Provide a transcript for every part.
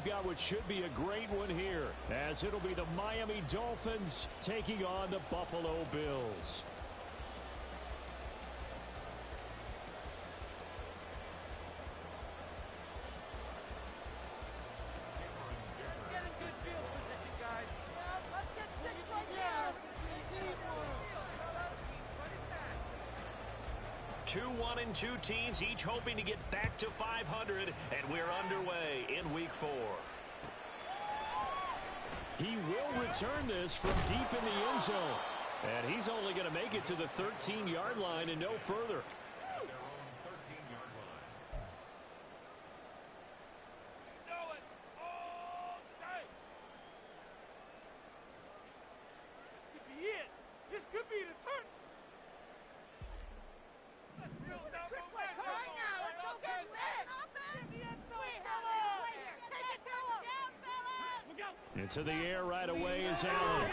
got what should be a great one here, as it'll be the Miami Dolphins taking on the Buffalo Bills. Get a good field position, guys. Yeah, let's get 6 right here. 2-1-2 teams, each hoping to get back to 500, and we're underway in Week 4. He will return this from deep in the end zone, and he's only going to make it to the 13-yard line and no further. This could be it. This could be the turn. Into the air right away is Allen.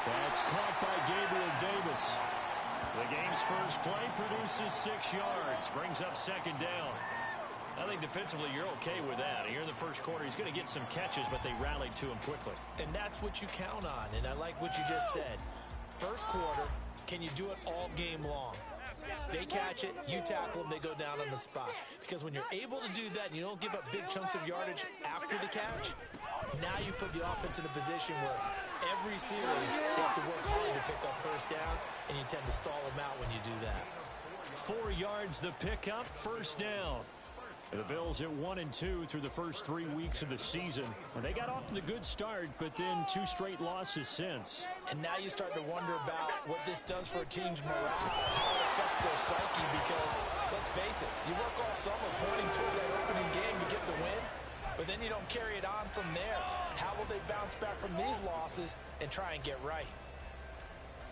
That's caught by Gabriel Davis. The game's first play produces 6 yards, brings up second down. I think defensively you're okay with that. Here in the first quarter, he's going to get some catches, but they rallied to him quickly. And that's what you count on, and I like what you just said. First quarter, can you do it all game long? They catch it, you tackle them, they go down on the spot. Because when you're able to do that and you don't give up big chunks of yardage after the catch, now you put the offense in a position where every series they have to work hard to pick up first downs, and you tend to stall them out when you do that. 4 yards the pickup, first down. The Bills at 1-2 through the first 3 weeks of the season. And they got off to the good start, but then 2 straight losses since. And now you start to wonder about what this does for a team's morale, how it affects their psyche, because, let's face it, you work all summer pointing toward that opening game, you get the win, but then you don't carry it on from there. How will they bounce back from these losses and try and get right?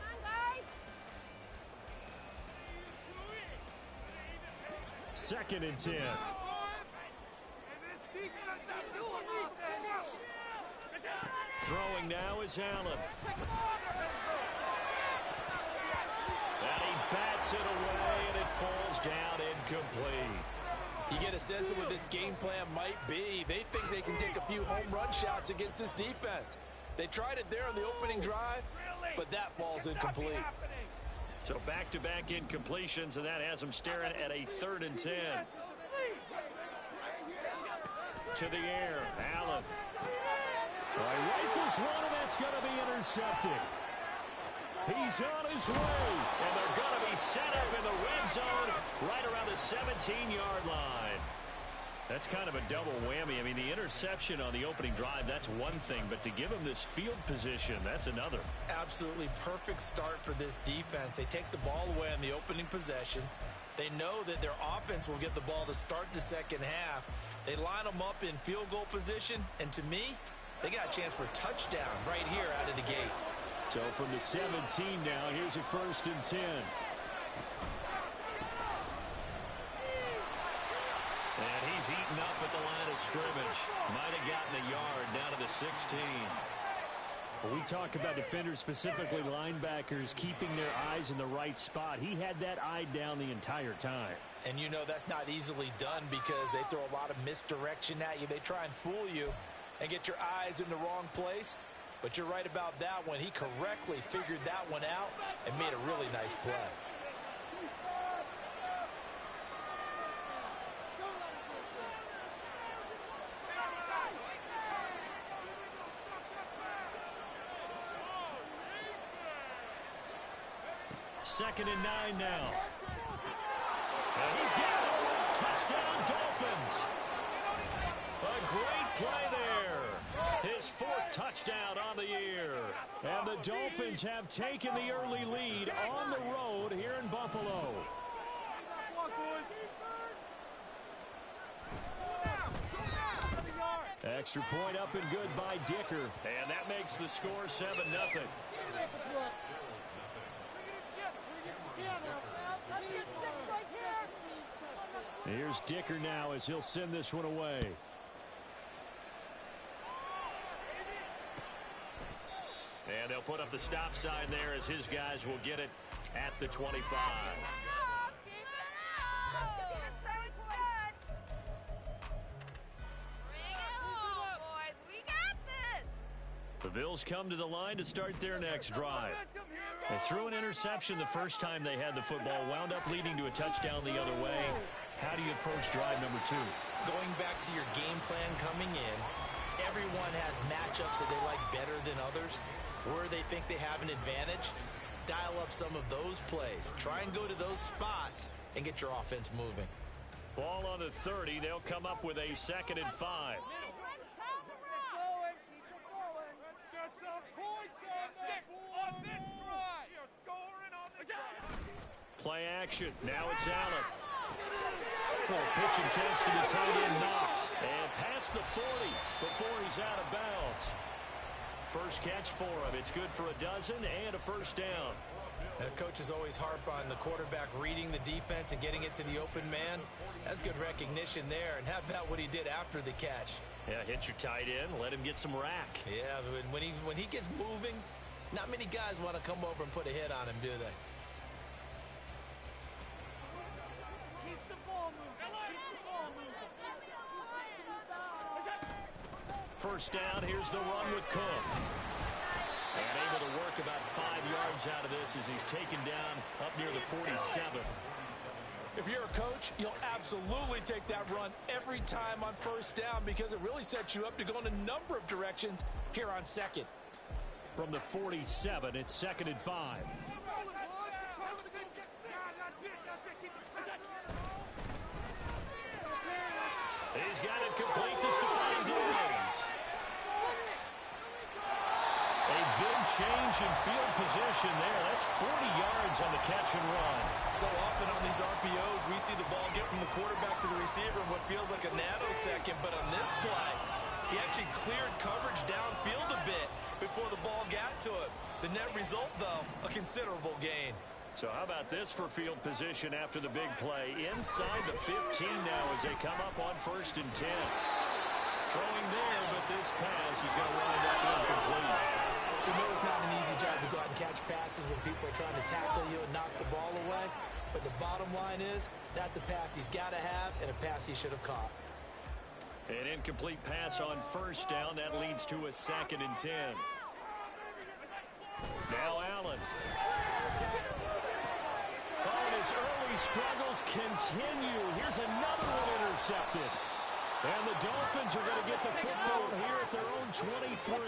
Come on, guys. 2nd and 10. Throwing now is Allen. And he bats it away, and it falls down incomplete. You get a sense of what this game plan might be. They think they can take a few home run shots against this defense. They tried it there on the opening drive, but that falls incomplete. So back-to-back incompletions, and that has them staring at a 3rd and 10. To the air, Allen. Rifles one, and that's going to be intercepted. He's on his way, and they're going to be set up in the red zone right around the 17-yard line. That's kind of a double whammy. I mean, the interception on the opening drive, that's one thing, but to give him this field position, that's another. Absolutely perfect start for this defense. They take the ball away on the opening possession. They know that their offense will get the ball to start the second half. They line them up in field goal position, and to me, they got a chance for a touchdown right here out of the gate. So from the 17 now, here's a 1st and 10. And he's heating up at the line of scrimmage. Might have gotten a yard down to the 16. Well, we talk about defenders, specifically linebackers, keeping their eyes in the right spot. He had that eye down the entire time. And you know that's not easily done because they throw a lot of misdirection at you. They try and fool you and get your eyes in the wrong place. But you're right about that one. He correctly figured that one out and made a really nice play. Second and 9 now. And he's got it. Touchdown, Dolphins. A great play there. His 4th touchdown on the year. And the Dolphins have taken the early lead on the road here in Buffalo. Extra point up and good by Dicker. And that makes the score 7-0. Here's Dicker now as he'll send this one away. And they'll put up the stop sign there as his guys will get it at the 25. Bring it The Bills come to the line to start their next drive. They threw an interception the first time they had the football, wound up leading to a touchdown the other way. How do you approach drive number 2? Going back to your game plan coming in, everyone has matchups that they like better than others. Where they think they have an advantage, dial up some of those plays. Try and go to those spots and get your offense moving. Ball on the 30. They'll come up with a 2nd and 5. Play action. Now it's Allen. Pitch and catch to the tight end, Knox. And past the 40 before he's out of bounds. First catch for him. It's good for a dozen and a first down. Coaches always harp on the quarterback reading the defense and getting it to the open man. That's good recognition there. And how about what he did after the catch? Yeah, hit your tight end. Let him get some rack. Yeah, when he gets moving, not many guys want to come over and put a hit on him, do they? First down, here's the run with Cook. And able to work about 5 yards out of this as he's taken down up near the 47. If you're a coach, you'll absolutely take that run every time on first down because it really sets you up to go in a number of directions here on second. From the 47, it's 2nd and 5. He's got it complete to Stephon Diggs. A big change in field position there. That's 40 yards on the catch and run. So often on these RPOs, we see the ball get from the quarterback to the receiver in what feels like a nanosecond. But on this play, he actually cleared coverage downfield a bit before the ball got to him. The net result, though, a considerable gain. So how about this for field position after the big play? Inside the 15 now as they come up on 1st and 10. Throwing there, but this pass is going to wind up incomplete. We know it's not an easy job to go out and catch passes when people are trying to tackle you and knock the ball away. But the bottom line is, that's a pass he's got to have and a pass he should have caught. An incomplete pass on 1st down. That leads to a 2nd and 10. Now Allen. Oh, and his early struggles continue. Here's another one intercepted. And the Dolphins are going to get the football here at their own 23.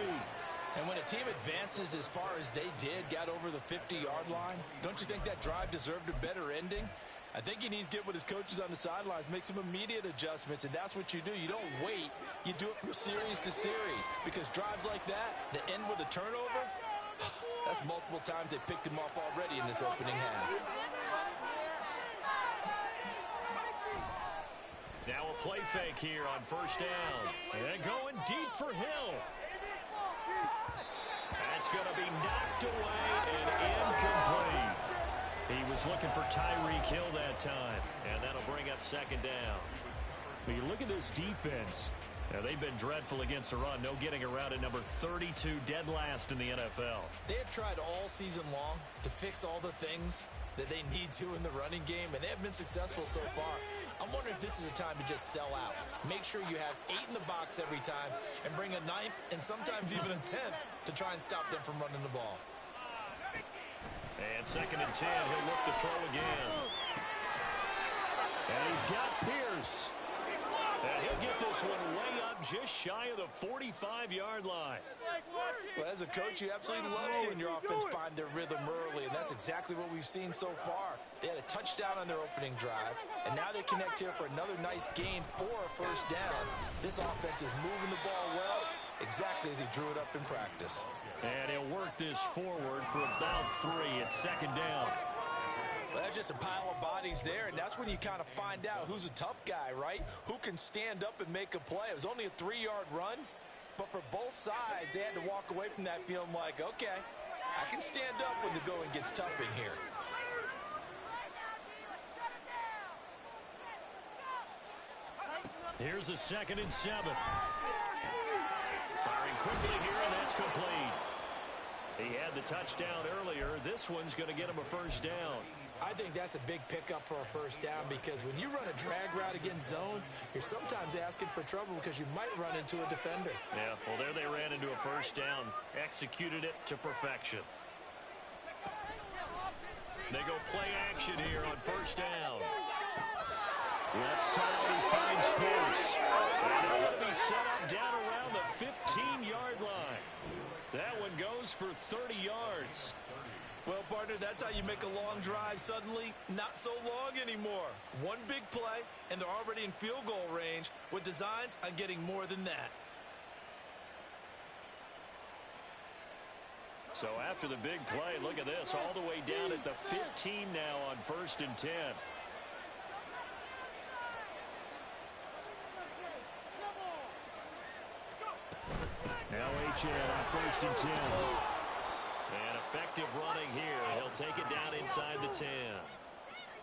And when a team advances as far as they did, got over the 50-yard line, don't you think that drive deserved a better ending? I think he needs to get with his coaches on the sidelines, make some immediate adjustments, and that's what you do. You don't wait. You do it from series to series because drives like that end with a turnover, that's multiple times they picked him off already in this opening half. Now a play fake here on 1st down. And going deep for Hill. That's going to be knocked away and incomplete. He was looking for Tyreek Hill that time. And that'll bring up 2nd down. When you look at this defense, they've been dreadful against the run. No getting around at number 32, dead last in the NFL. They have tried all season long to fix all the things that they need to in the running game, and they have been successful so far. I'm wondering if this is a time to just sell out. Make sure you have 8 in the box every time and bring a 9th and sometimes even a 10th to try and stop them from running the ball. And 2nd and 10, he'll look to throw again. And he's got Pierce. And he'll get this one way up just shy of the 45-yard line. Well, as a coach, you absolutely love seeing your offense find their rhythm early, and that's exactly what we've seen so far. They had a touchdown on their opening drive, and now they connect here for another nice gain for a 1st down. This offense is moving the ball well, exactly as he drew it up in practice. And he'll work this forward for about 3 at 2nd down. Well, that's just a pile of bodies there, and that's when you kind of find out who's a tough guy, right? Who can stand up and make a play. It was only a 3-yard run, but for both sides, they had to walk away from that feeling like, okay, I can stand up when the going gets tough in here. Here's a 2nd and 7. Firing quickly here, and that's complete. He had the touchdown earlier. This one's going to get him a 1st down. I think that's a big pickup for a first down because when you run a drag route against zone, you're sometimes asking for trouble because you might run into a defender. Yeah, well, there they ran into a first down. Executed it to perfection. They go play action here on first down. Left side, he finds Pierce. And they're going to be set up down around the 15-yard line. That one goes for 30 yards. Well, partner, that's how you make a long drive suddenly not so long anymore. One big play, and they're already in field goal range with designs on getting more than that. So after the big play, look at this, all the way down at the 15 now on 1st and 10. Now H.N. on 1st and 10. And effective running here. He'll take it down inside the 10.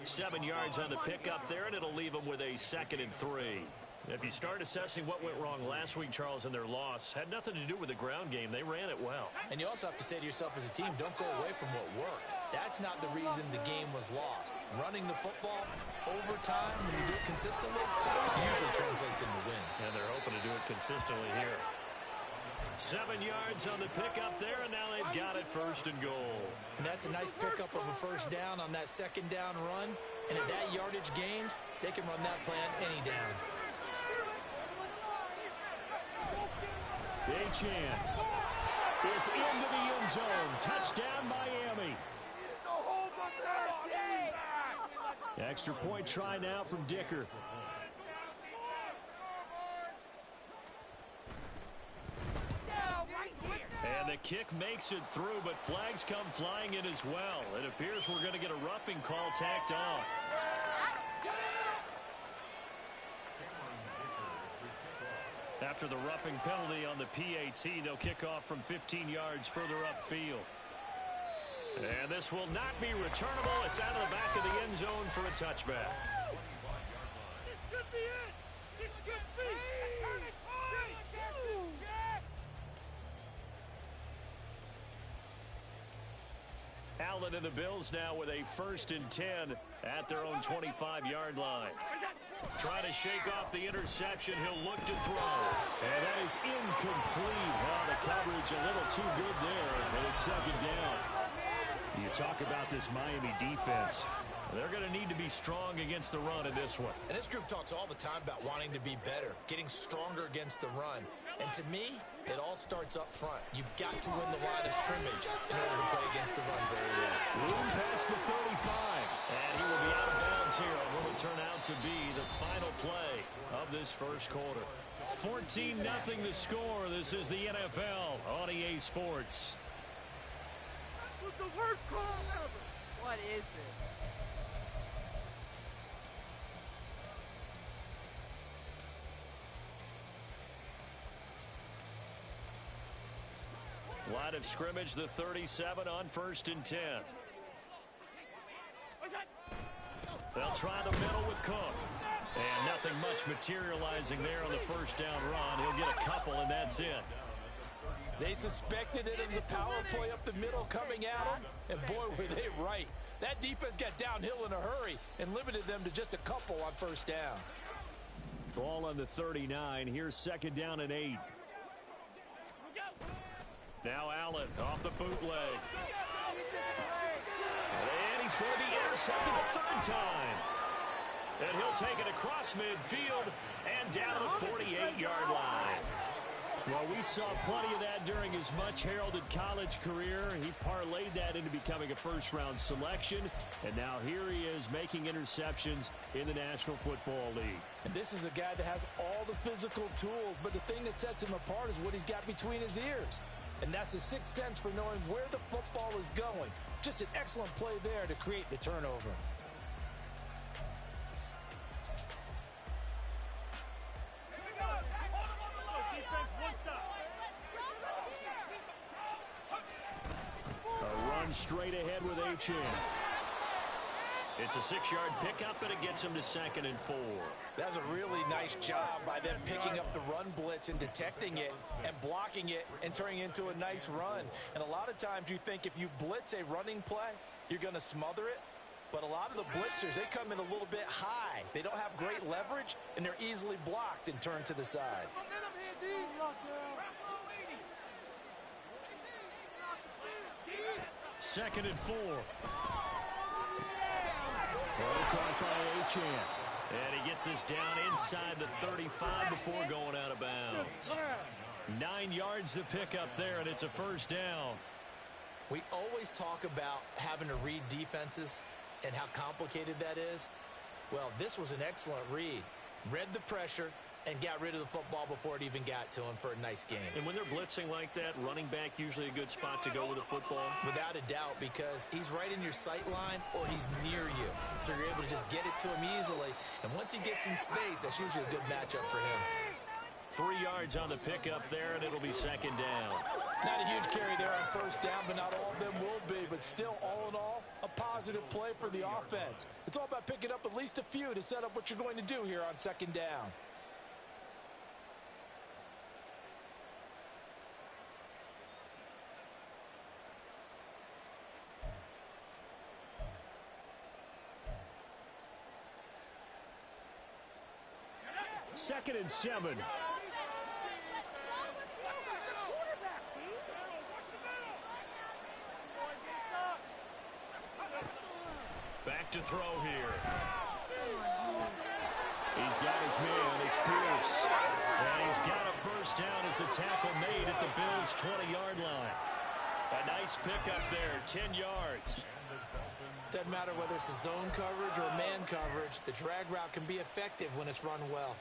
7 yards on the pickup there, and it'll leave him with a 2nd and 3. If you start assessing what went wrong last week, Charles, in their loss, had nothing to do with the ground game. They ran it well. And you also have to say to yourself as a team, don't go away from what worked. That's not the reason the game was lost. Running the football over time, when you do it consistently, usually translates into wins. And they're hoping to do it consistently here. 7 yards on the pickup there, and now they've got it 1st and goal. And that's a nice pickup of a first down on that 2nd down run. And at that yardage gained, they can run that plan any down. H.N. is into the end zone. Touchdown, Miami. Extra point try now from Dicker. And the kick makes it through, but flags come flying in as well. It appears we're going to get a roughing call tacked on. After the roughing penalty on the PAT, they'll kick off from 15 yards further upfield. And this will not be returnable. It's out of the back of the end zone for a touchback. This could be it. This could be. Allen and the Bills now with a 1st and 10 at their own 25-yard line. Trying to shake off the interception. He'll look to throw. And that is incomplete. Wow, the coverage a little too good there. And it's 2nd down. You talk about this Miami defense. They're going to need to be strong against the run in this one. And this group talks all the time about wanting to be better, getting stronger against the run. And to me, it all starts up front. You've got to win the line of scrimmage in order to play against the run very well. Room past the 35. And he will be out of bounds here on what will turn out to be the final play of this first quarter. 14-0 the score. This is the NFL on EA Sports. That was the worst call ever. What is this? Line of scrimmage, the 37 on 1st and 10. They'll try the middle with Cook. And nothing much materializing there on the first down run. He'll get a couple, and that's it. They suspected it as a power play up the middle coming at them, and boy, were they right. That defense got downhill in a hurry and limited them to just a couple on first down. Ball on the 39. Here's 2nd down and 8. Now Allen off the bootleg. And he's going to be intercepted a 3rd time. And he'll take it across midfield and down the 48-yard line. Well, we saw plenty of that during his much-heralded college career. He parlayed that into becoming a first-round selection. And now here he is making interceptions in the National Football League. And this is a guy that has all the physical tools, but the thing that sets him apart is what he's got between his ears. And that's the sixth sense for knowing where the football is going. Just an excellent play there to create the turnover. A run straight ahead with H.N. It's a 6-yard pickup, and it gets him to 2nd and 4. That's a really nice job by them picking up the run blitz and detecting it and blocking it and turning it into a nice run. And a lot of times you think if you blitz a running play, you're going to smother it. But a lot of the blitzers, they come in a little bit high. They don't have great leverage, and they're easily blocked and turned to the side. Second and 4. Throw caught by Achane. And he gets this down inside the 35 before going out of bounds. 9 yards to pick up there, and it's a first down. We always talk about having to read defenses and how complicated that is. Well, this was an excellent read. Read the pressure and got rid of the football before it even got to him for a nice game. And when they're blitzing like that, running back usually a good spot to go with the football? Without a doubt, because he's right in your sight line or he's near you. So you're able to just get it to him easily. And once he gets in space, that's usually a good matchup for him. 3 yards on the pickup there, and it'll be second down. Not a huge carry there on first down, but not all of them will be. But still, all in all, a positive play for the offense. It's all about picking up at least a few to set up what you're going to do here on second down. Second and 7. Back to throw here. He's got his man. It's Pierce. And he's got a first down as the tackle made at the Bills' 20-yard line. A nice pickup there, 10 yards. Doesn't matter whether it's a zone coverage or man coverage, the drag route can be effective when it's run well.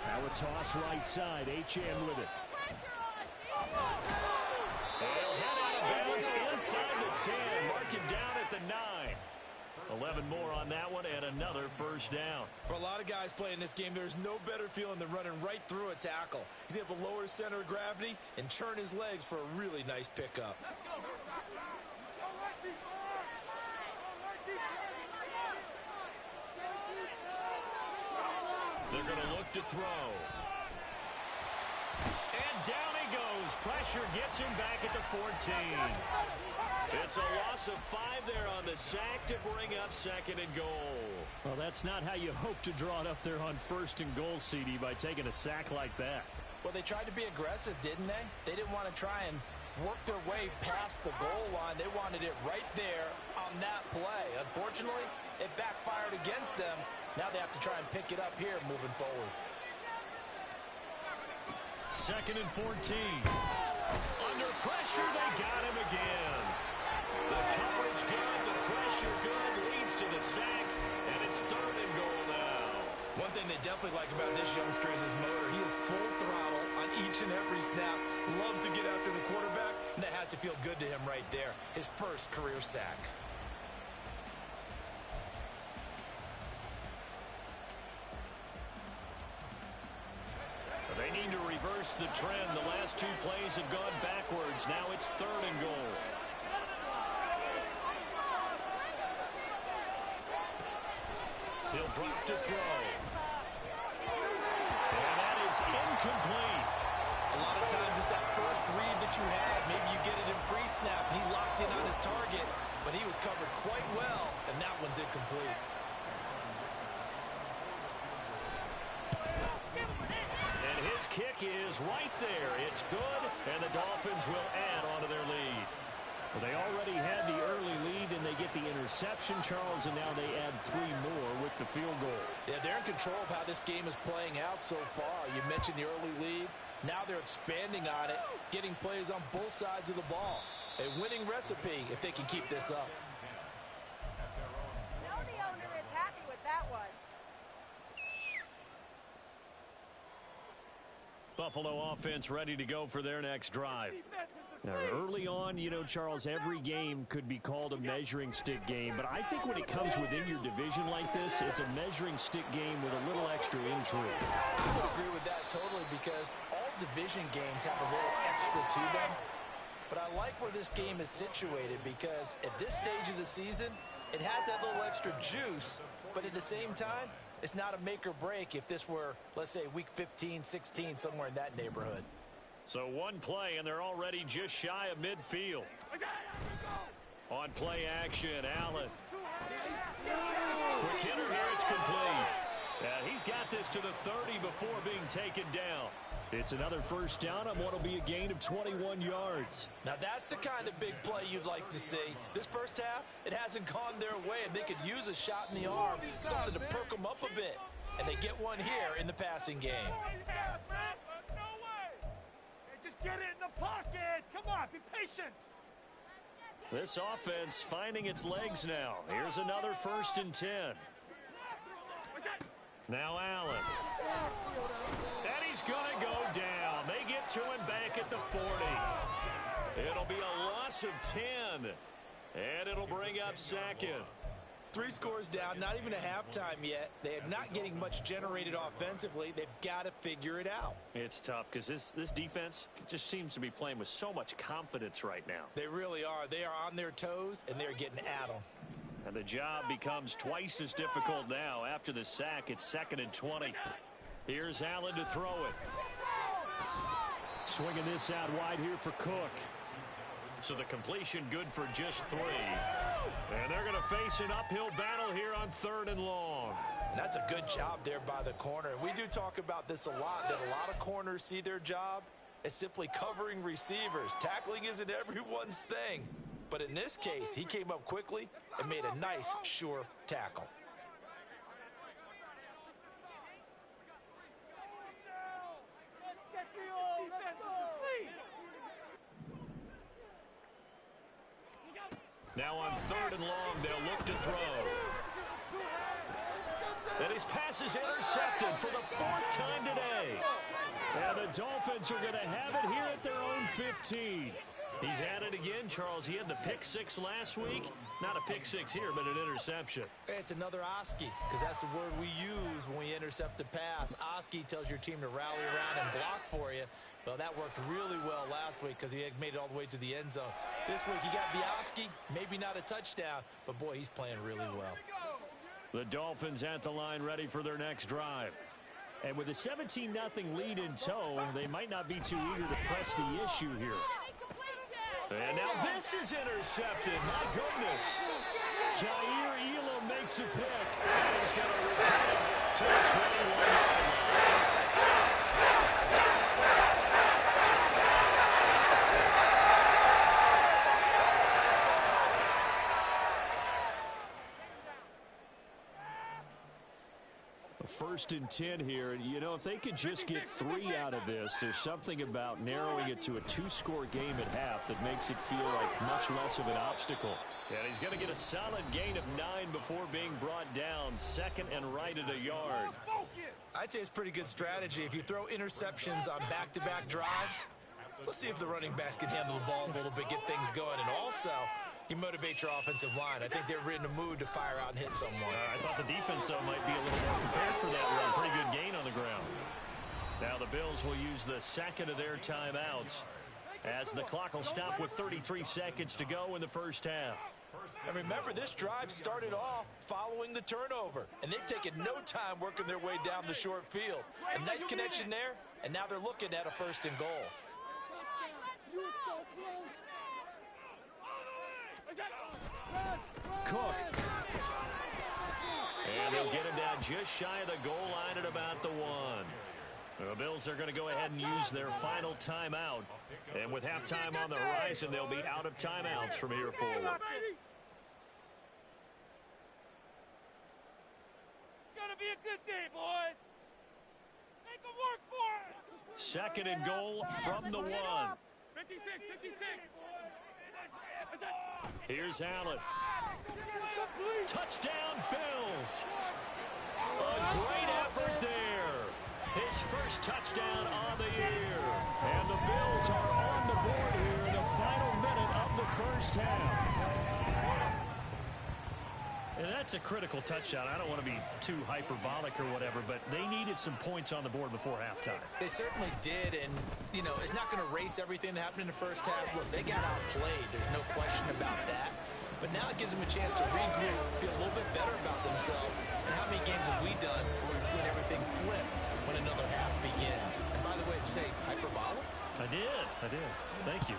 Now a toss right side. Achane with it. He'll head out of bounds inside the 10. Mark it down at the 9. 11 more on that one and another first down. For a lot of guys playing this game, there's no better feeling than running right through a tackle. He's able to lower his center of gravity and churn his legs for a really nice pickup. They're going to look to throw. And down he goes. Pressure gets him back at the 14. It's a loss of 5 there on the sack to bring up second and goal. Well, that's not how you hope to draw it up there on first and goal, CD, by taking a sack like that. Well, they tried to be aggressive, didn't they? They didn't want to try and work their way past the goal line. They wanted it right there on that play. Unfortunately, it backfired against them. Now they have to try and pick it up here moving forward. Second and 14. Under pressure, they got him again. The coverage good, the pressure good, leads to the sack, and it's third and goal now. One thing they definitely like about this youngster is his motor. He is full throttle on each and every snap. Loves to get after the quarterback, and that has to feel good to him right there. His first career sack. They need to reverse the trend. The last 2 plays have gone backwards. Now it's third and goal. He'll drop to throw. And that is incomplete. A lot of times it's that first read that you have. Maybe you get it in pre-snap, and he locked in on his target, but he was covered quite well, and that one's incomplete. And his kick is right there. It's good, and the Dolphins will add on to their lead. Well, they already had the early lead, and they get the interception, Charles, and now they add 3 more with the field goal. Yeah, they're in control of how this game is playing out so far. You mentioned the early lead. Now they're expanding on it, getting plays on both sides of the ball. A winning recipe if they can keep this up. Now the owner is happy with that one. Buffalo offense ready to go for their next drive. Now, early on, you know, Charles, every game could be called a measuring stick game, but I think when it comes within your division like this, it's a measuring stick game with a little extra intrigue. I would agree with that totally because all division games have a little extra to them. But I like where this game is situated because at this stage of the season, it has that little extra juice, but at the same time, It's not a make or break if this were, let's say, week 15, 16, somewhere in that neighborhood. So one play, and they're already just shy of midfield. On play action, Allen. Quick hitter here, it's complete. He's got this to the 30 before being taken down. It's another first down on what will be a gain of 21 yards. Now that's the kind of big play you'd like to see. This first half, it hasn't gone their way, and they could use a shot in the arm, something to perk them up a bit. And they get one here in the passing game. Just get it in the pocket. Come on, be patient. This offense finding its legs now. Here's another 1st and 10. Now Allen. And he's going to go down. They get to him back at the 40. It'll be a loss of 10. And it'll bring up 2nd. 3 scores down, not even a halftime yet. They're not getting much generated offensively. They've got to figure it out. It's tough because this defense just seems to be playing with so much confidence right now. They really are. They are on their toes, and they're getting at them. And the job becomes twice as difficult now. After the sack, it's 2nd and 20. Here's Allen to throw it. Swinging this out wide here for Cook. So the completion good for just 3. And they're going to face an uphill battle here on 3rd and long. And that's a good job there by the corner. And we do talk about this a lot, that a lot of corners see their job as simply covering receivers. Tackling isn't everyone's thing. But in this case, he came up quickly and made a nice, sure tackle. Now on 3rd and long, they'll look to throw. And his pass is intercepted for the 4th time today. And the Dolphins are going to have it here at their own 15. He's at it again, Charles. He had the pick 6 last week. Not a pick 6 here, but an interception. It's another Oski, because that's the word we use when we intercept a pass. Oski tells your team to rally around and block for you. Well, that worked really well last week because he had made it all the way to the end zone. This week he got the Oski, maybe not a touchdown, but boy, he's playing really well. The Dolphins at the line ready for their next drive. And with a 17-0 lead in tow, they might not be too eager to press the issue here. And now this is intercepted. My goodness. Jair Elam makes a pick. And he's going to return it to the 21-yard line. First and 10 here, and you know, if they could just get 3 out of this, there's something about narrowing it to a 2-score game at half that makes it feel like much less of an obstacle. And he's going to get a solid gain of 9 before being brought down, 2nd and right at a yard. I'd say it's pretty good strategy. If you throw interceptions on back-to-back drives, let's see if the running backs can handle the ball a little bit, get things going, and also you motivate your offensive line. I think they're in a mood to fire out and hit someone. I thought the defense, though, might be a little more prepared for that run. Pretty good gain on the ground. Now the Bills will use the 2nd of their timeouts as the clock will stop with 33 seconds to go in the first half. And remember, this drive started off following the turnover, and they've taken no time working their way down the short field. A nice connection there, and now they're looking at a 1st and goal. Cook. And they'll get him down just shy of the goal line at about the 1. The Bills are going to go ahead and use their final timeout. And with halftime on the horizon, they'll be out of timeouts from here forward. It's going to be a good day, boys. Make them work for it. 2nd and goal from the 1. 56, 56. Here's Allen. Touchdown, Bills. A great effort there. His first touchdown on the year. And the Bills are on the board here in the final minute of the first half. And that's a critical touchdown. I don't want to be too hyperbolic or whatever, but they needed some points on the board before halftime. They certainly did, and, you know, it's not going to erase everything that happened in the first half. Look, they got outplayed. There's no question about that. but now it gives them a chance to regroup, feel a little bit better about themselves. And how many games have we done where we've seen everything flip when another half begins? And by the way, did you say hyperbolic? I did. Thank you.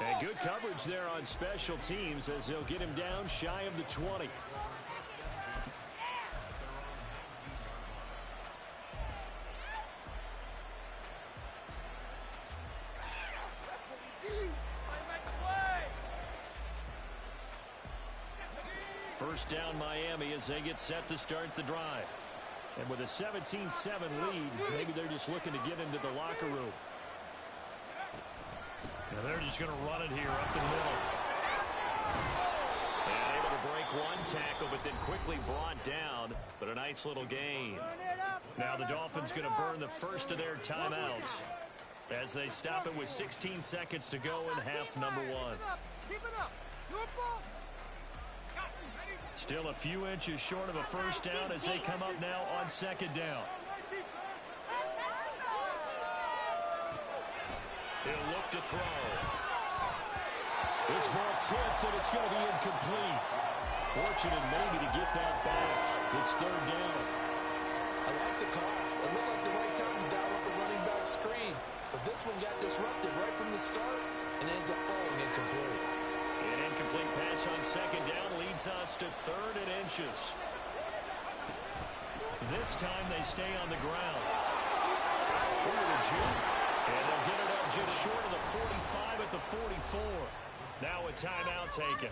And good coverage there on special teams as they'll get him down shy of the 20. First down Miami as they get set to start the drive. And with a 17-7 lead, maybe they're just looking to get into the locker room. Now they're just going to run it here up the middle. And able to break one tackle, but then quickly brought down. But a nice little gain. Now the Dolphins going to burn the first of their timeouts as they stop it with 16 seconds to go in half number one. Keep it up. Your ball. Still a few inches short of a first down as they come up now on second down. He'll look to throw. This ball tipped, and it's going to be incomplete. Fortunate maybe to get that back. It's third down. I like the call. It looked like the right time to dial up the running back screen. But this one got disrupted right from the start and ends up falling incomplete. An incomplete pass on second down leads us to third and inches. This time they stay on the ground. Over the juke. And they'll get it up just short of the 45 at the 44. Now a timeout taken.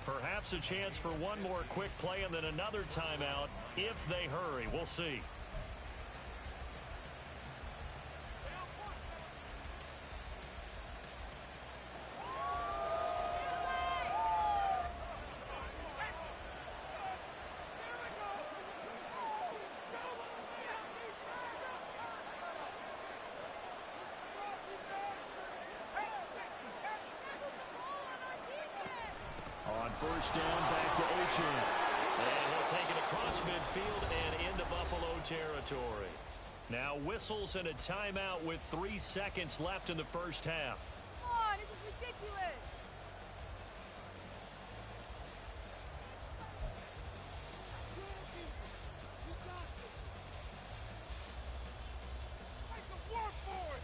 Perhaps a chance for one more quick play and then another timeout if they hurry. We'll see. First down, back to Achan. And he'll take it across midfield and into Buffalo territory. Now whistles and a timeout with 3 seconds left in the first half. Come on, this is ridiculous. Make them work for it.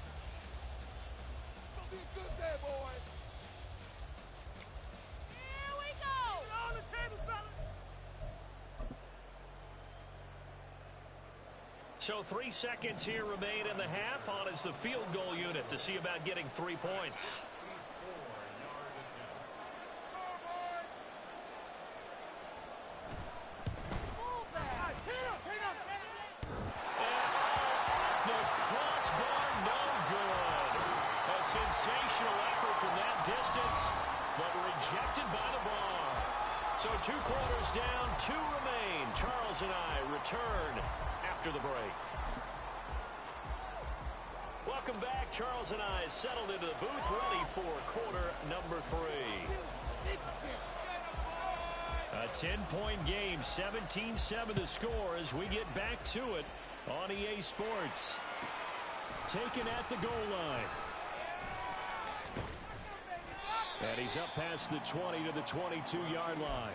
It's going to be a good day, boys. So 3 seconds here remain in the half. On is the field goal unit to see about getting 3 points. The crossbar, no good. A sensational effort from that distance, but rejected by the bar. So 2 quarters down, 2 remain. Charles and I return after the break. Welcome back. Charles and I settled into the booth, ready for quarter number 3. A 10-point game, 17-7 the score as we get back to it on EA Sports. Taken at the goal line. And he's up past the 20 to the 22-yard line.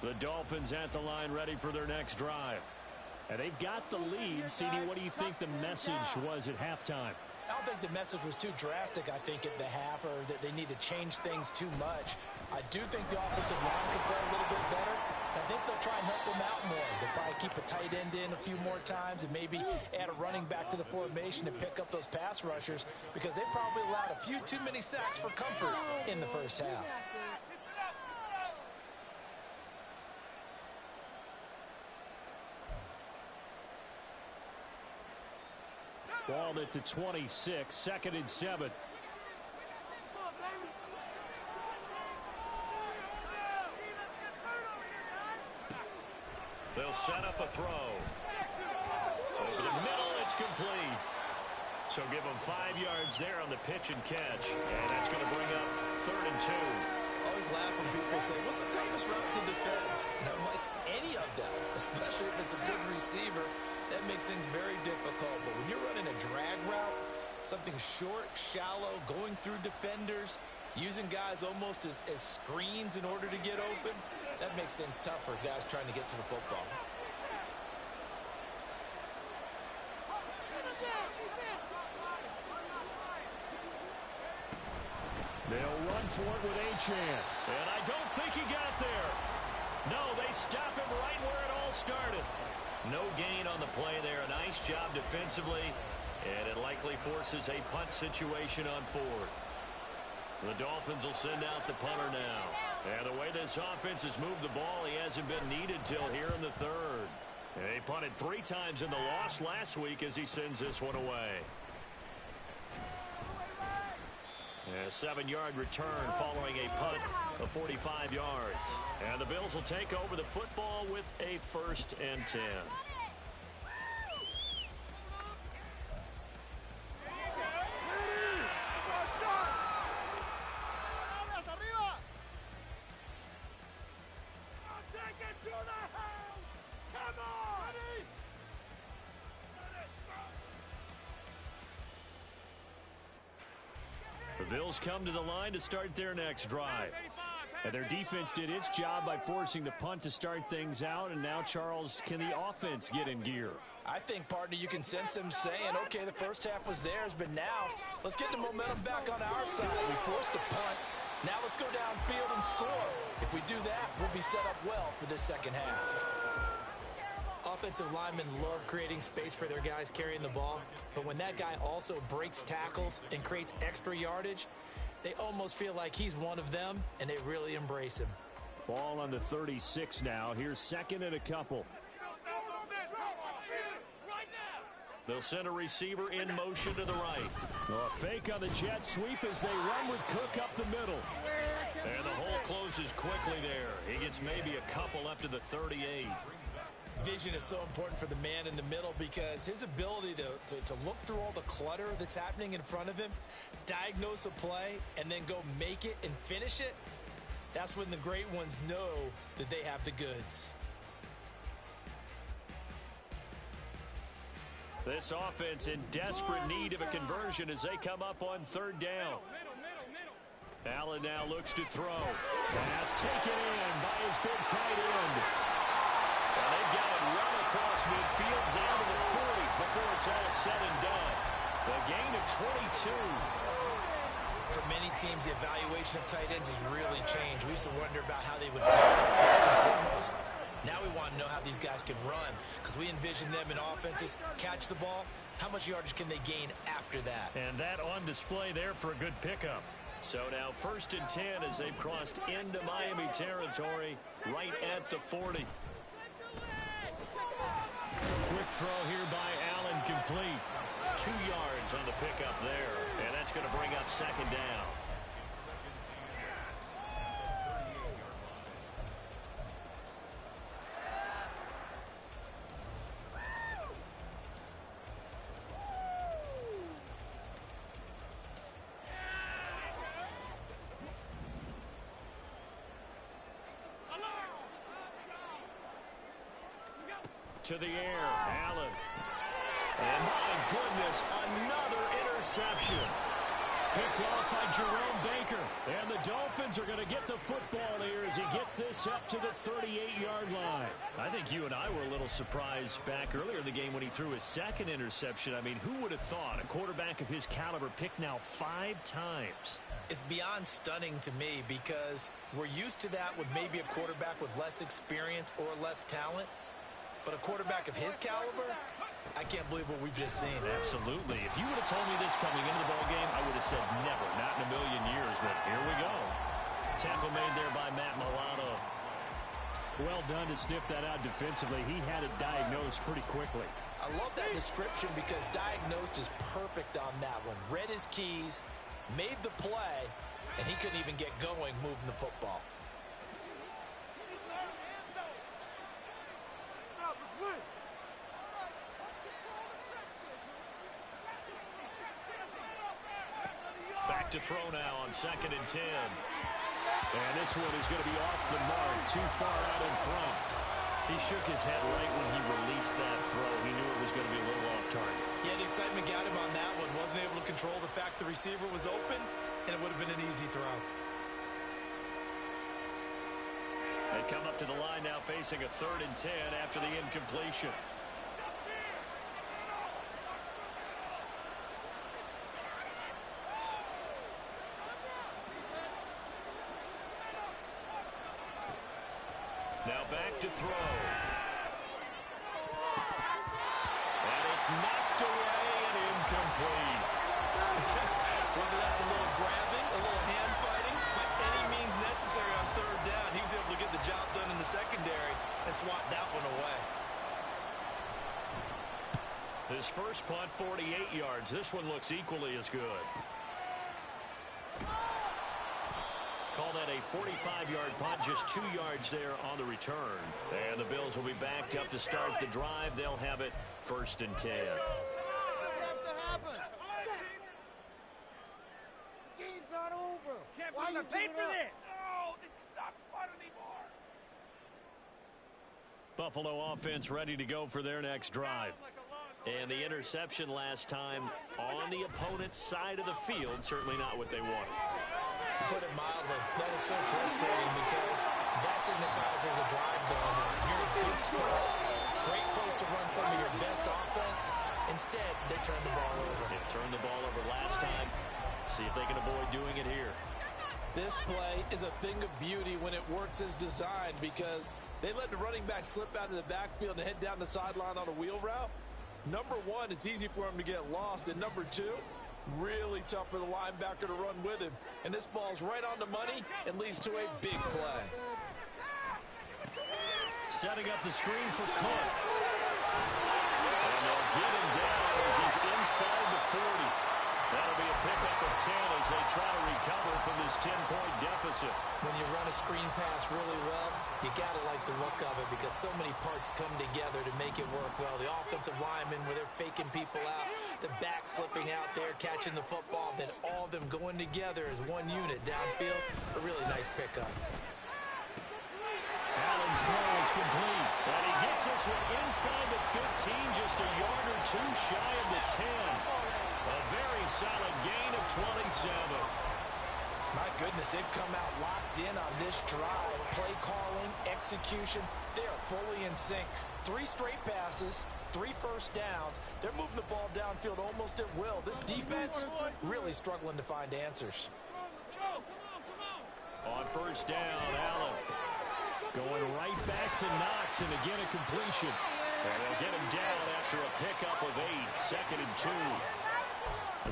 The Dolphins at the line ready for their next drive. And they've got the lead. CD, what do you think the message was at halftime? I don't think the message was too drastic, I think, at the half, or that they need to change things too much. I do think the offensive line can play a little bit better. I think they'll try and help them out more. They'll probably keep a tight end in a few more times and maybe add a running back to the formation and pick up those pass rushers because they probably allowed a few too many sacks for comfort in the first half. Ball at the 26, 2nd and 7. They'll set up a throw. Over the middle, complete. So give him 5 yards there on the pitch and catch. And that's going to bring up 3rd and 2. I always laugh when people say, what's the toughest route to defend? And I'm like, any of them, especially if it's a good receiver, that makes things very difficult. But when you're running a drag route, something short, shallow, going through defenders, using guys almost as screens in order to get open, that makes things tough for guys trying to get to the football. They'll run for it with Achane. And I don't think he got there. No, they stop him right where it all started. No gain on the play there. A nice job defensively. And it likely forces a punt situation on 4th. The Dolphins will send out the punter now. And the way this offense has moved the ball, he hasn't been needed till here in the 3rd. And they punted 3 times in the loss last week as he sends this one away. A 7-yard return following a punt of 45 yards. And the Bills will take over the football with a 1st and 10. The Bills come to the line to start their next drive. And their defense did its job by forcing the punt to start things out. And now, Charles, can the offense get in gear? I think, partner, you can sense them saying, okay, the first half was theirs, but now let's get the momentum back on our side. We forced a punt. Now let's go downfield and score. If we do that, we'll be set up well for this second half. Offensive linemen love creating space for their guys carrying the ball, but when that guy also breaks tackles and creates extra yardage, they almost feel like he's one of them, and they really embrace him. Ball on the 36 now. Here's 2nd and a couple. They'll send a receiver in motion to the right. A fake on the jet sweep as they run with Cook up the middle. And the hole closes quickly there. He gets maybe a couple up to the 38. Vision is so important for the man in the middle because his ability to look through all the clutter that's happening in front of him, diagnose a play, and then go make it and finish it, that's when the great ones know that they have the goods. This offense in desperate need of a conversion as they come up on 3rd down. Allen now looks to throw. Pass taken in by his big tight end. And they've got it run across midfield down to the 40 before it's all said and done. A gain of 22. For many teams, the evaluation of tight ends has really changed. We used to wonder about how they would block first and foremost. Now we want to know how these guys can run because we envision them in offenses, catch the ball. How much yardage can they gain after that? And that on display there for a good pickup. So now 1st and 10 as they've crossed into Miami territory right at the 40. Quick throw here by Allen, complete. 2 yards on the pickup there. And that's going to bring up 2nd down. To the air, Allen. And my goodness, another interception. Picked off by Jerome Baker. And the Dolphins are going to get the football here as he gets this up to the 38-yard line. I think you and I were a little surprised back earlier in the game when he threw his 2nd interception. I mean, who would have thought a quarterback of his caliber picked now 5 times? It's beyond stunning to me because we're used to that with maybe a quarterback with less experience or less talent. But a quarterback of his caliber, I can't believe what we've just seen. Absolutely. If you would have told me this coming into the ballgame, I would have said never, not in a million years. But here we go. Tackle made there by Matt Milano. Well done to sniff that out defensively. He had it diagnosed pretty quickly. I love that description because diagnosed is perfect on that one. Read his keys, made the play, and he couldn't even get going moving the football. back to throw now on 2nd and 10. And this one is going to be off the mark, too far out in front. He shook his head right when he released that throw. He knew it was going to be a little off target. Yeah, the excitement got him on that one. Wasn't able to control the fact the receiver was open, and it would have been an easy throw. They come up to the line now facing a 3rd and 10 after the incompletion. Now back to throw. And it's knocked away and incomplete. Whether that's a little grabbing, a little hand fighting, by any means necessary on 3rd down, he was able to get the job done in the secondary and swat that one away. His first punt, 48 yards. This one looks equally as good. Call that a 45-yard punt, just 2 yards there on the return. And the Bills will be backed up to start the drive. They'll have it 1st and 10. This have to happen. The game's not over. Can't believe I paid for this. No, this is not fun anymore. Buffalo offense ready to go for their next drive. And the interception last time on the opponent's side of the field, certainly not what they want. To put it mildly, that is so frustrating because that signifies there's a drive going on. You're in a good spot. Great place to run some of your best offense. Instead, they turned the ball over. They turned the ball over last time. See if they can avoid doing it here. This play is a thing of beauty when it works as designed because they let the running back slip out of the backfield and head down the sideline on a wheel route. Number one, it's easy for him to get lost. And number two, really tough for the linebacker to run with him. And this ball's right on the money and leads to a big play. Setting up the screen for Cook. And they'll get him down as he's inside the 40. That'll be a pickup of 10 as they try to recover from this 10-point deficit. When you run a screen pass really well, you got to like the look of it because so many parts come together to make it work well. The offensive linemen, where they're faking people out, the back slipping out there, catching the football, then all of them going together as one unit downfield. A really nice pickup. Allen's throw is complete. And he gets this one inside the 15, just a yard or two shy of the 10. A very solid gain of 27. My goodness, they've come out locked in on this drive. Play calling, execution, they are fully in sync. 3 straight passes, 3 first downs. They're moving the ball downfield almost at will. This defense really struggling to find answers. On 1st down, Allen going right back to Knox, and again a completion. And they'll get him down after a pickup of 8, 2nd and 2.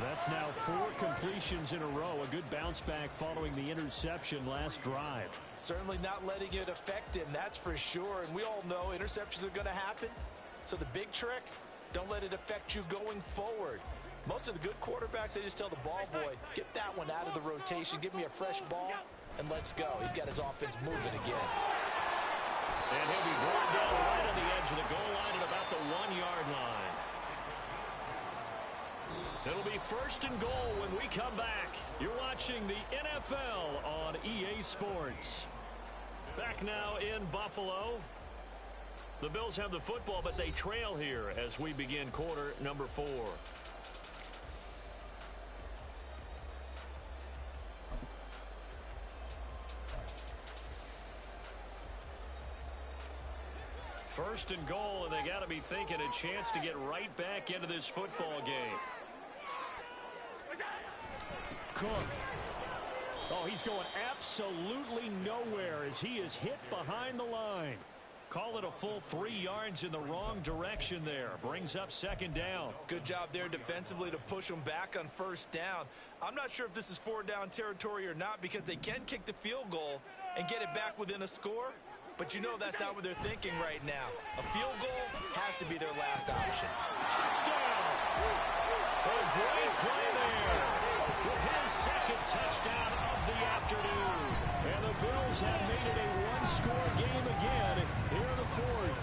That's now 4 completions in a row. A good bounce back following the interception last drive. Certainly not letting it affect him, that's for sure. And we all know interceptions are going to happen. So the big trick, don't let it affect you going forward. Most of the good quarterbacks, they just tell the ball boy, get that one out of the rotation, give me a fresh ball, and let's go. He's got his offense moving again. And he'll be brought down right on the edge of the goal line at about the 1-yard line. It'll be 1st and goal when we come back. You're watching the NFL on EA Sports. Back now in Buffalo. The Bills have the football, but they trail here as we begin quarter number 4. First and goal, and they got to be thinking a chance to get right back into this football game. Cook. Oh, he's going absolutely nowhere as he is hit behind the line. Call it a full 3 yards in the wrong direction there. Brings up 2nd down. Good job there defensively to push them back on 1st down. I'm not sure if this is 4-down territory or not because they can kick the field goal and get it back within a score. But you know that's not what they're thinking right now. A field goal has to be their last option. Touchdown! A great play there. With his 2nd touchdown of the afternoon. And the Bills have made it a 1-score game again here in the 4th.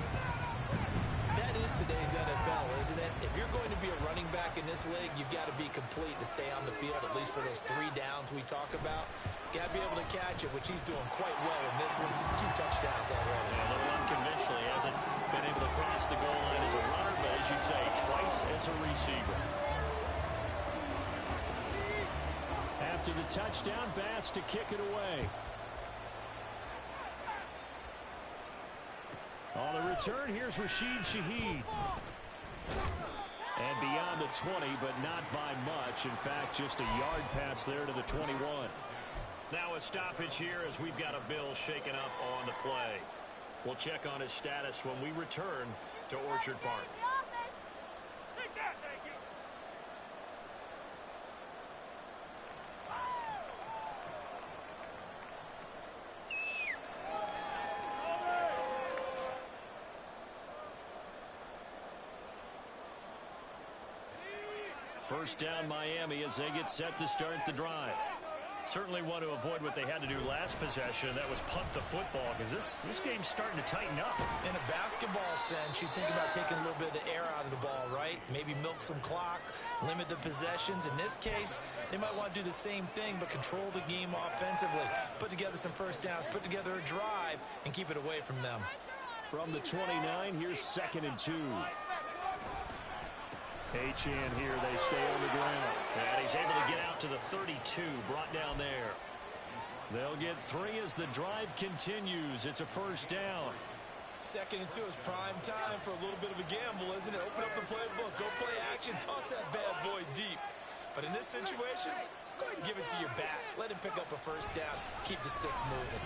That is today's NFL, isn't it? If you're going to be a running back in this league, you've got to be complete to stay on the field, at least for those 3 downs we talk about. Got to be able to catch it, which he's doing quite well in this one. 2 touchdowns already. Yeah, a little unconventional. He hasn't been able to cross the goal line as a runner, but as you say, twice as a receiver. After the touchdown, Bass to kick it away. On the return, here's Rashid Shaheed. And beyond the 20, but not by much. In fact, just a yard pass there to the 21. Now a stoppage here as we've got a Bill shaken up on the play. We'll check on his status when we return to Orchard Park. Take that, thank you. First down Miami as they get set to start the drive. Certainly want to avoid what they had to do last possession. That was punt the football because this game's starting to tighten up. In a basketball sense, you think about taking a little bit of the air out of the ball, right? Maybe milk some clock, limit the possessions. In this case, they might want to do the same thing but control the game offensively. Put together some first downs, put together a drive, and keep it away from them. From the 29, here's 2nd and 2. Achane here, they stay on the ground. And he's able to get out to the 32, brought down there. They'll get 3 as the drive continues. It's a first down. 2nd and 2 is prime time for a little bit of a gamble, isn't it? Open up the playbook, go play action, toss that bad boy deep. But in this situation, go ahead and give it to your back. Let him pick up a first down, keep the sticks moving.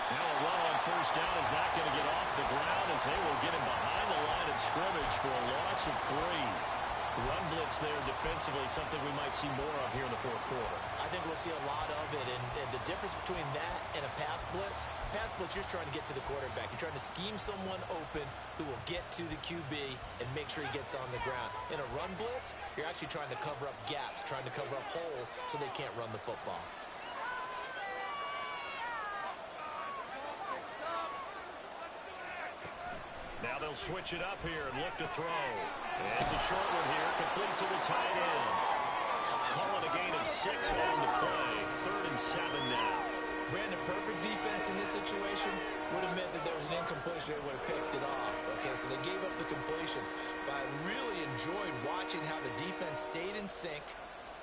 Now a run on first down is not going to get off the ground as they will get him behind the line of scrimmage for a loss of 3. Run blitz there defensively, something we might see more of here in the 4th quarter. I think we'll see a lot of it, and the difference between that and a pass blitz, you're just trying to get to the quarterback. You're trying to scheme someone open who will get to the QB and make sure he gets on the ground. In a run blitz, you're actually trying to cover up gaps, trying to cover up holes so they can't run the football. Now they'll switch it up here and look to throw. And it's a short one here, complete to the tight end. Call it a gain of 6 on the play. 3rd and 7 now. Brandon, perfect defense in this situation would have meant that there was an incompletion. They would have picked it off. Okay, so they gave up the completion. But I really enjoyed watching how the defense stayed in sync,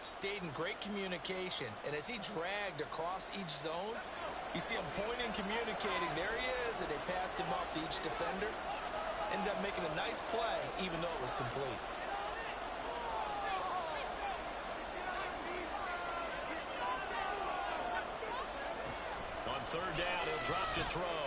stayed in great communication. And as he dragged across each zone, you see him pointing, communicating. There he is, and they passed him off to each defender. Ended up making a nice play, even though it was complete. On 3rd down, he'll drop to throw.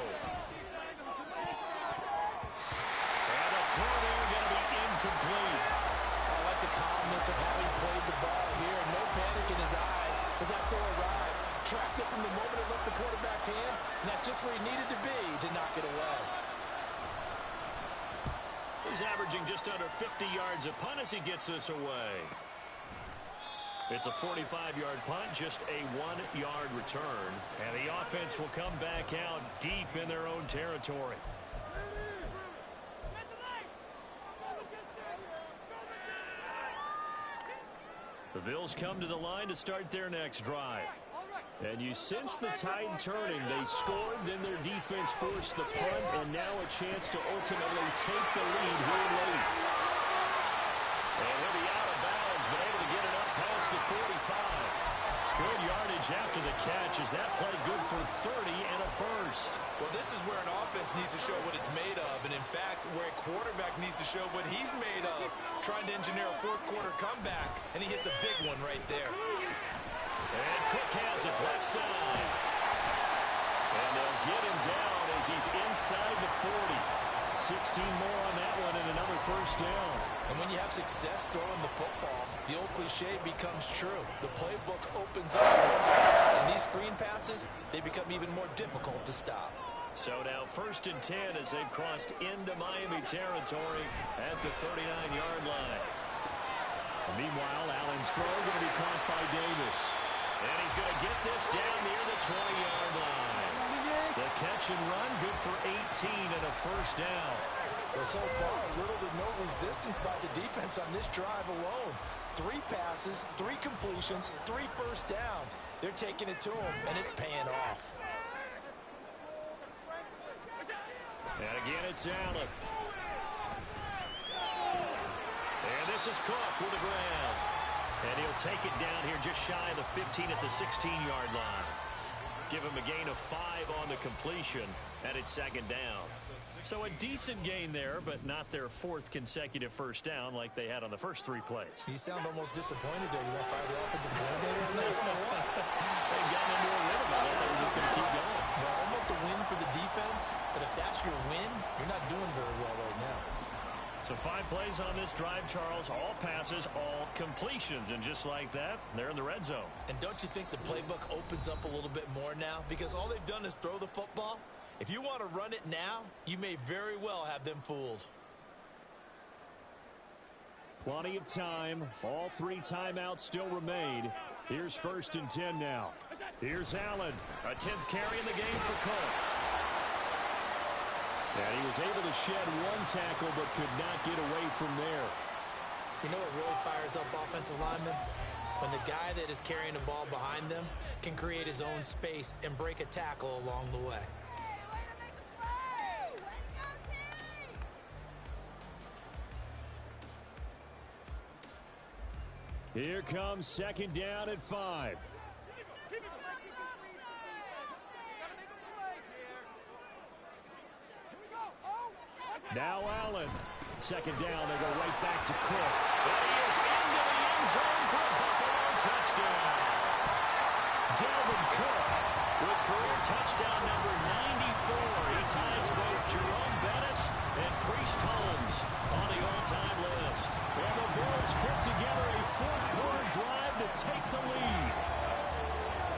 And the throw there going to be incomplete. I like the calmness of how he played the ball here. No panic in his eyes as that throw arrived. Tracked it from the moment it left the quarterback's hand, and that's just where he needed to be to knock it away. He's averaging just under 50 yards a punt as he gets this away. It's a 45-yard punt, just a 1-yard return. And the offense will come back out deep in their own territory. The Bills come to the line to start their next drive. And you sense the tide turning. They scored, then their defense forced the punt, and now a chance to ultimately take the lead here late. And he'll be out of bounds, but able to get it up past the 45. Good yardage after the catch. Is that play good for 30 and a first? Well, this is where an offense needs to show what it's made of, and in fact, where a quarterback needs to show what he's made of. Trying to engineer a 4th quarter comeback, and he hits a big one right there. And Cook has it left side. And they'll get him down as he's inside the 40. 16 more on that one and another first down. And when you have success throwing the football, the old cliche becomes true. The playbook opens up. And these screen passes, they become even more difficult to stop. So now 1st and 10 as they've crossed into Miami territory at the 39-yard line. Meanwhile, Allen's throw going to be caught by Davis. And he's going to get this down near the 20-yard line. The catch and run, good for 18 and a first down. Well, so far, little to no resistance by the defense on this drive alone. 3 passes, 3 completions, 3 first downs. They're taking it to them, and it's paying off. And again, it's Allen. And this is Cook with the ground. And he'll take it down here just shy of the 15 at the 16-yard line. Give him a gain of 5 on the completion, and it's 2nd down. So a decent gain there, but not their 4th consecutive first down like they had on the first 3 plays. You sound almost disappointed there. You want to fire the offensive coordinator on that? They've gotten into a rhythm. I thought they were just going to keep going. Well, almost a win for the defense, but if that's your win, you're not doing very well right now. So 5 plays on this drive, Charles. All passes, all completions. And just like that, they're in the red zone. And don't you think the playbook opens up a little bit more now? Because all they've done is throw the football. If you want to run it now, you may very well have them fooled. Plenty of time. All 3 timeouts still remain. Here's 1st and 10 now. Here's Allen. A 10th carry in the game for Cook. And he was able to shed 1 tackle but could not get away from there. You know what really fires up offensive linemen? When the guy that is carrying the ball behind them can create his own space and break a tackle along the way. Here comes 2nd down at 5. Now Allen. 2nd down, they go right back to Cook. And he is into the end zone for a Buffalo touchdown. Dalvin Cook with career touchdown number 94. He ties both Jerome Bettis and Priest Holmes on the all-time list. And the Bills put together a 4th-quarter drive to take the lead.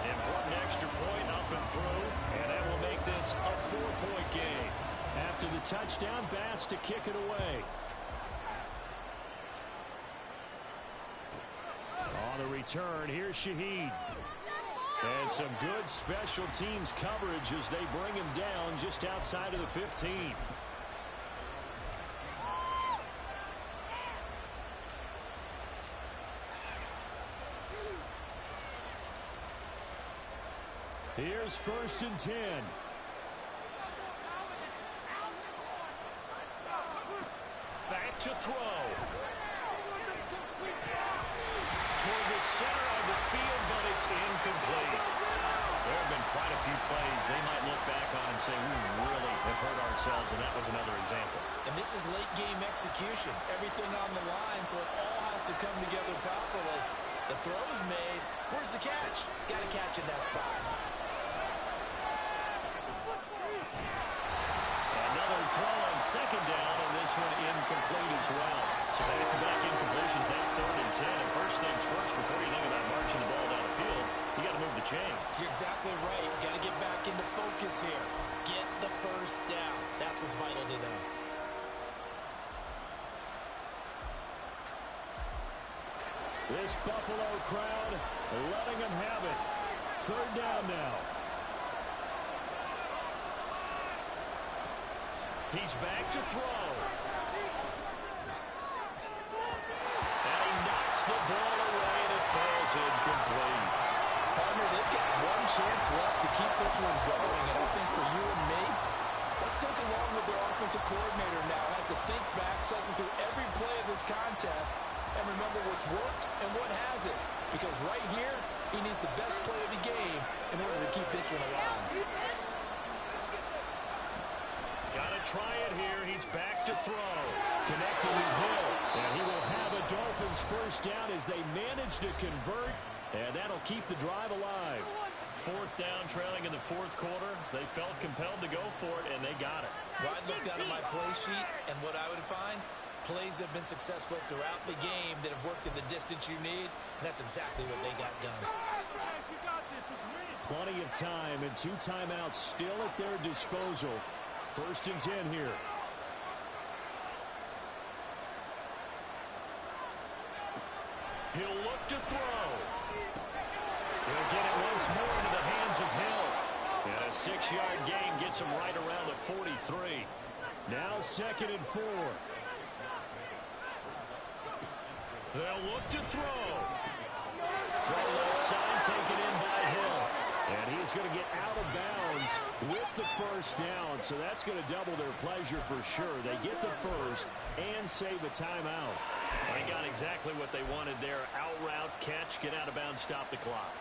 Important extra point up and through, and that will make this a 4-point game. After the touchdown, Bass to kick it away. On the return, here's Shaheed. And some good special teams coverage as they bring him down just outside of the 15. Here's 1st and 10. Back to throw. Toward the center of the field, but it's incomplete. There have been quite a few plays they might look back on and say, we really have hurt ourselves, and that was another example. And this is late game execution. Everything on the line, so it all has to come together properly. The throw is made. Where's the catch? Got to catch in that spot. Another throw on 2nd down, and this one incomplete as well. So back-to-back incompletions, now 3rd and 10. And first things first, before you think about marching the ball down the field, you got to move the chains. You're exactly right. Got to get back into focus here. Get the first down. That's what's vital to them. This Buffalo crowd letting them have it. 3rd down now. He's back to throw. And he knocks the ball away and it falls incomplete. Partner, they've got 1 chance left to keep this one going, and I think for you and me, let's think along with their offensive coordinator now. Has to think back, cycle through every play of this contest, and remember what's worked and what hasn't. Because right here, he needs the best play of the game in order to keep this one alive. Got to try it here. He's back to throw. Connecting with Hill. And he will have a Dolphins first down as they manage to convert. And that'll keep the drive alive. 4th down, trailing in the 4th quarter. They felt compelled to go for it, and they got it. Well, I looked down at my play sheet, and what I would find, plays have been successful throughout the game that have worked at the distance you need, and that's exactly what they got done. Plenty of time and 2 timeouts still at their disposal. 1st and 10 here. He'll look to throw. He'll get it once more into the hands of Hill. And a 6-yard gain gets him right around the 43. Now 2nd and 4. They'll look to throw. From left side, taken in by Hill. And he's going to get out of bounds with the first down. So that's going to double their pleasure for sure. They get the first and save a timeout. They got exactly what they wanted there. Out route, catch, get out of bounds, stop the clock.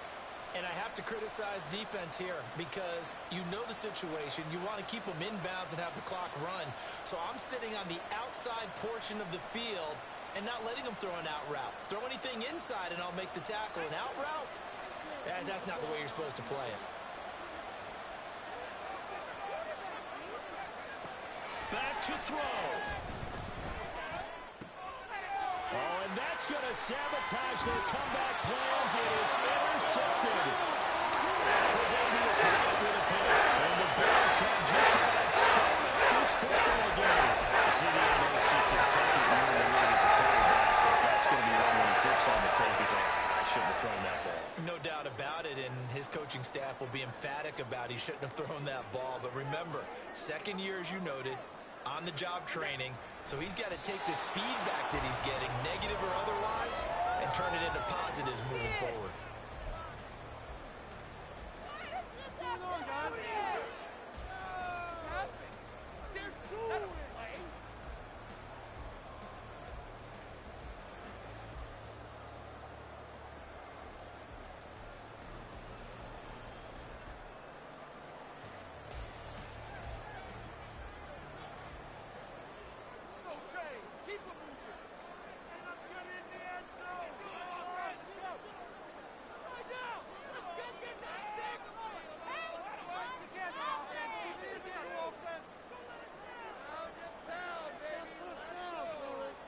And I have to criticize defense here because you know the situation. You want to keep them inbounds and have the clock run. So I'm sitting on the outside portion of the field and not letting them throw an out route. Throw anything inside and I'll make the tackle. An out route? That's not the way you're supposed to play it. Back to throw. Oh, and that's going to sabotage their comeback plans. It is intercepted. Tre'Davious White with a pick. And the Bears have just about shown up this football game. You see the almost just his second year in the league as a quarterback, but that's going to be one when he flips on the tape. He's like, I shouldn't have thrown that ball. No doubt about it, and his coaching staff will be emphatic about he shouldn't have thrown that ball. But remember, second year, as you noted, on-the-job training, so he's got to take this feedback that he's getting, negative or otherwise, and turn it into positives moving forward. Keep it moving. And let's get in the end zone. Let's go. Right now. Let's get that 6. Work together, offense. Keep it together, offense. Pound and pound, baby. Let's go, fellas.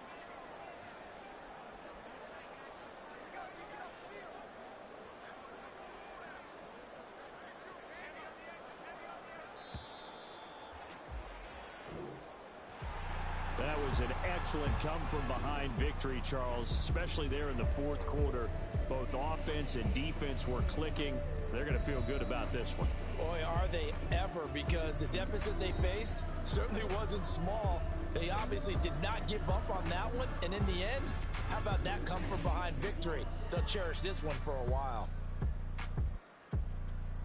That was an excellent come-from-behind victory, Charles, especially there in the fourth quarter. Both offense and defense were clicking. They're going to feel good about this one. Boy, are they ever, because the deficit they faced certainly wasn't small. They obviously did not give up on that one, and in the end, how about that come-from-behind victory? They'll cherish this one for a while.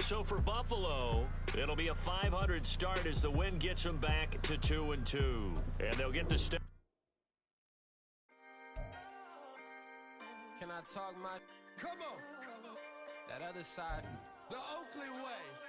So for Buffalo, it'll be a 500 start as the win gets them back to 2-2. And they'll get the start. Can I talk my... Come on! That other side. The Oakley way.